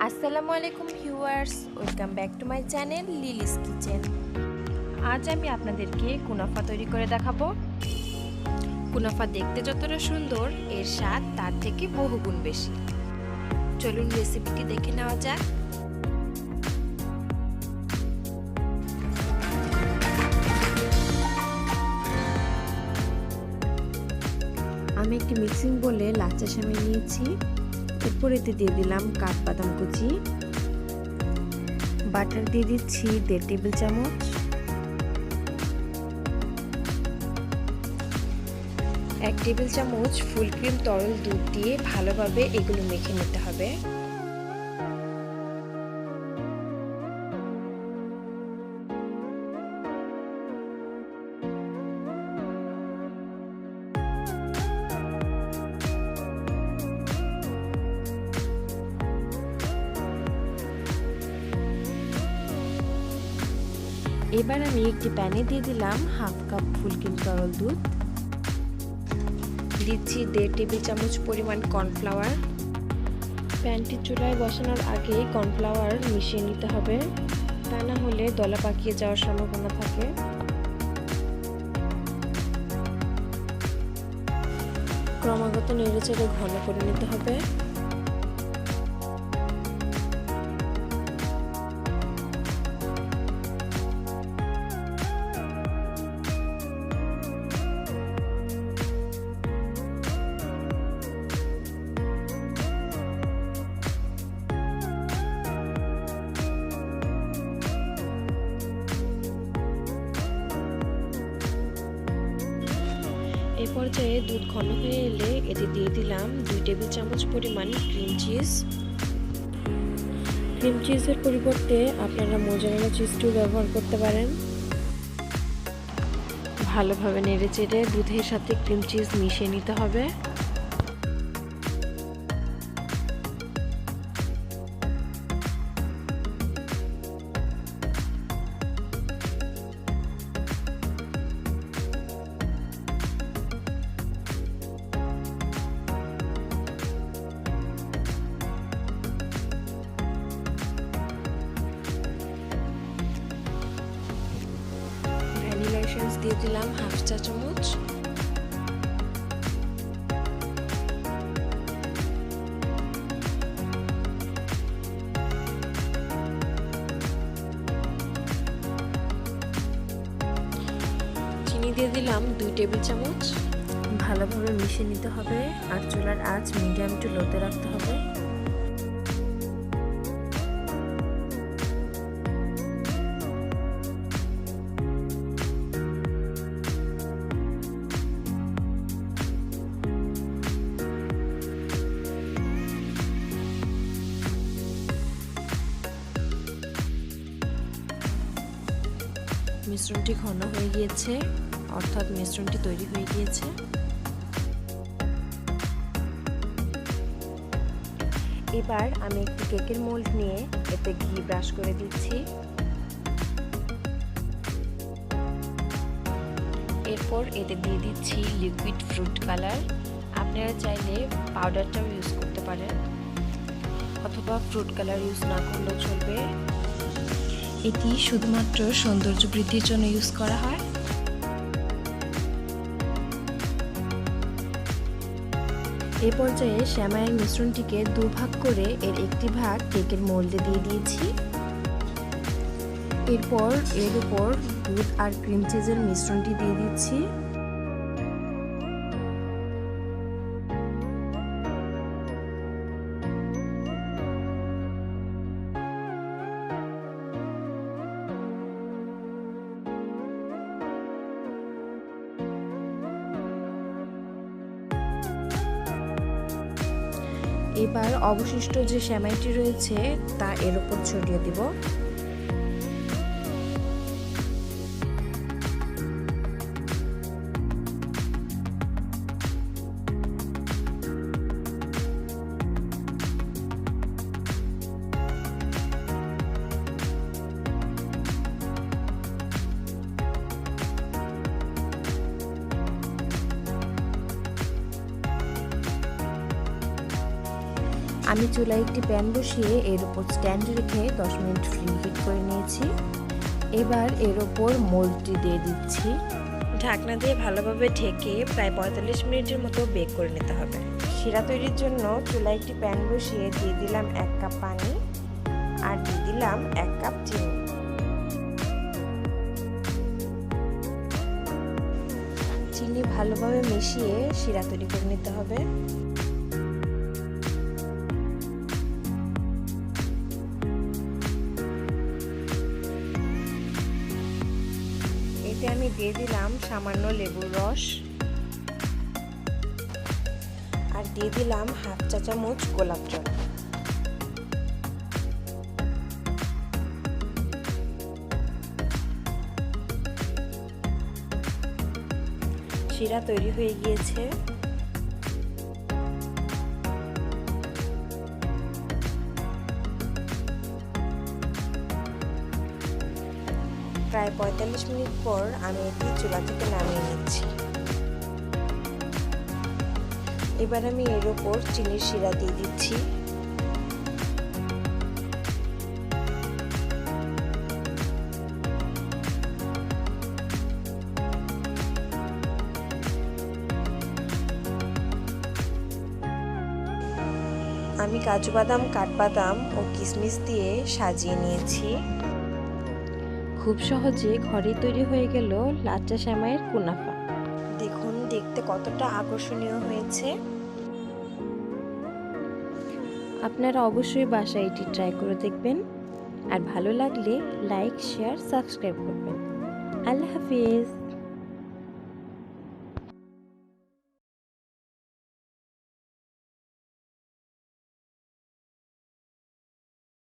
আসসালামু আলাইকুম viewers, welcome back to my channel Lily's kitchen. আজ আমি আপনাদেরকে কুনাফা তৈরি করে দেখাবো। কুনাফা দেখতে যতটা সুন্দর, এর স্বাদ তার থেকে বহুগুণ বেশি। চলুন রেসিপিটি দেখে নেওয়া যাক। আমি একটি মিক্সিং বোলে লাচ্চা সেমাই নিয়েছি। এরপর এতে দিয়ে দিলাম কাঠবাদাম কুচি, বাটার দিয়ে দিচ্ছি 1.5 টেবিল চামচ, এক টেবিল চামচ ফুল ক্রিম তরল দুধ দিয়ে ভালোভাবে এগুলো মেখে নিতে হবে। এবার আমি একটি প্যানে দিয়ে দিলাম হাফ কাপ ফুল ক্রিম তরল দুধ, দিচ্ছি 1.5 টেবিল চামচ পরিমাণ কর্নফ্লাওয়ার। প্যানটি চুলায় বসানোর আগে কর্নফ্লাওয়ার মিশিয়ে নিতে হবে, তা না হলে দলা পাকিয়ে যাওয়ার সম্ভাবনা থাকে। ক্রমাগত নেড়েচেড়ে ঘন করে নিতে হবে। এই পর্যায়ে দুধ ঘন হয়ে এলে এতে দিয়ে দিলাম 2 টেবিল চামচ পরিমাণ ক্রিম চিজ। ক্রিম চিজের পরিবর্তে আপনারা মোজারেলা চিজটিও ব্যবহার করতে পারেন। ভালোভাবে নেড়েচেড়ে দুধের সাথে ক্রিম চিজ মিশিয়ে নিতে হবে। ভ্যানিলা এসেন্স দিয়ে দিলাম হাফ চা চামচ। চিনি দিয়ে দিলাম 2 টেবিল চামচ। ভালোভাবে মিশিয়ে নিতে হবে আর চুলার আঁচ মিডিয়াম টু লোতে রাখতে হবে। মিশ্রণটি ঘন হয়ে গিয়েছে, অর্থাৎ মিশ্রণটি তৈরি হয়ে গিয়েছে। এবার আমি একটি কেকের মোল্ড নিয়ে এতে ঘি ব্রাশ করে দিচ্ছি। এরপর এতে দিয়ে দিচ্ছি লিকুইড ফ্রুট কালার। আপনারা চাইলে পাউডারটাও ইউজ করতে পারেন, অথবা ফ্রুট কালার ইউজ না করলেও চলবে। এটি শুধুমাত্র সৌন্দর্য বৃদ্ধির জন্য ইউজ করা হয়। এই পর্যায়ে সেমাইয়ের মিশ্রণটিকে দুভাগ করে এর একটি ভাগ কেকের মোল্ডে দিয়ে দিয়েছি। এরপর এর উপর দুধ আর ক্রিম চিজের মিশ্রণটি দিয়ে দিচ্ছি। এবার অবশিষ্ট যে সেমাইটি রয়েছে তা এর উপর ছড়িয়ে দিব। আমি চুলায় একটি প্যান বসিয়ে এর উপর স্ট্যান্ড রেখে 10 মিনিট ফ্রি হিট করে নিয়েছি। এবার এর উপর মোল্ডটি দিয়ে দিচ্ছি। ঢাকনা দিয়ে ভালোভাবে ঢেকে প্রায় 45 মিনিটের মতো বেক করে নিতে হবে। শিরা তৈরির জন্য চুলায় একটি প্যান বসিয়ে দিয়ে দিলাম 1 কাপ পানি আর দিয়ে দিলাম 1 কাপ চিনি। চিনি ভালোভাবে মিশিয়ে শিরা তৈরি করে নিতে হবে। এতে আমি দিয়ে দিলাম সামান্য লেবুর রস আর দিয়ে দিলাম হাফ চা চামচ গোলাপ জল। শিরা তৈরি হয়ে গিয়েছে। প্রায় 45 মিনিট পর আমি এটি চুলা থেকে নামিয়ে নিচ্ছি। এবার আমি এর উপর চিনির শিরা দিয়ে দিচ্ছি। আমি কাজু বাদাম, কাঠবাদাম ও কিশমিশ দিয়ে সাজিয়ে নিয়েছি। খুব সহজে ঘরে তৈরি হয়ে গেল লাচ্চা সেমাইয়ের কুনাফা। দেখুন দেখতে কতটা আকর্ষণীয় হয়েছে। আপনারা অবশ্যই বাসায় এটি ট্রাই করে দেখবেন আর ভালো লাগলে লাইক, শেয়ার, সাবস্ক্রাইব করবেন। আল্লাহ হাফিজ।